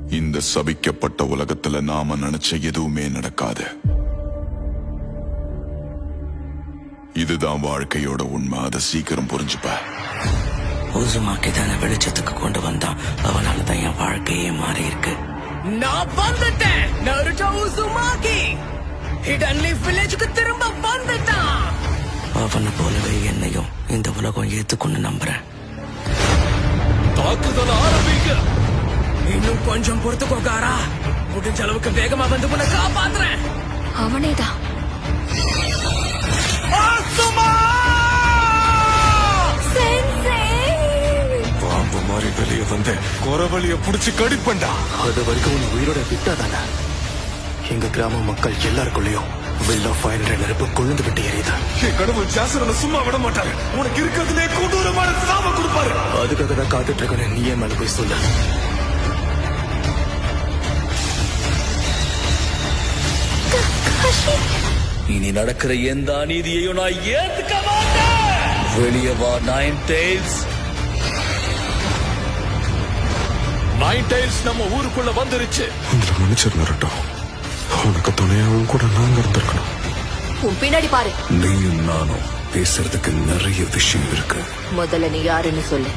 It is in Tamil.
இந்த சபிக்கப்பட்ட உலகத்துல நாம நினைச்ச எதுவுமே நடக்காது. இதுதான் வாழ்க்கையோட உண்மை. அதை சீக்கிரம் புரிஞ்சுப்ப. உசுமாக்கி தானே வெளிச்சத்துக்கு கொண்டு வந்தான். அவனாலதான் என் வாழ்க்கையே மாறி இருக்கு. நான் வந்துட்டேன். நருட்டோ உசுமாக்கி ஹிடன் லீஃப் வில்லேஜுக்கு திரும்ப வந்துட்டான். அவனை போலவே என்னையும் இந்த உலகம் ஏத்துக்கொண்டு நம்புறேன். தாக்குதல் ஆரம்பிக்க இன்னும் கொஞ்சம் பொறுத்துக்கோகாரா. முடிஞ்ச அளவுக்கு வேகமா வந்து உன்னை காப்பாத்துறேன். அவனேதான். பாம்பு மாதிரி வெளியே வந்து குறவழிய புடிச்சு கடிப்பண்டா. அது வரைக்கும் உன் உயிரோட விட்டாதானே எங்க கிராம மக்கள் எல்லாருக்குள்ளயும் வில் ஆஃப் ஃபயர் நெருப்பு கொழுந்து விட்டு எரியுது. என் கடவுள் ஜாசரனை சும்மா விட மாட்டாரு. உனக்கு இருக்கிறதுலே கொடூரமான சாப கொடுப்பாரு. அதுக்காக தான் காத்துட்டு இருக்கேன். நீயே மேல போய் சொல்ல. இனி நடக்கிற எந்த அநீதியையும் நான் ஏத்துக்க மாட்டேன். வெளியே வா நைன் டெய்ல்ஸ். நைன் டெய்ல்ஸ் நம்ம ஊருக்குள்ள வந்துருச்சு. அந்த மனுஷர் நரட்டும். அவனுக்கு துணையாவும் கூட நாங்க இருந்திருக்கணும். உன் பின்னாடி பாரு. நீயும் நானும் பேசுறதுக்கு நிறைய விஷயம் இருக்கு. முதல்ல நீ யாருன்னு சொல்லு.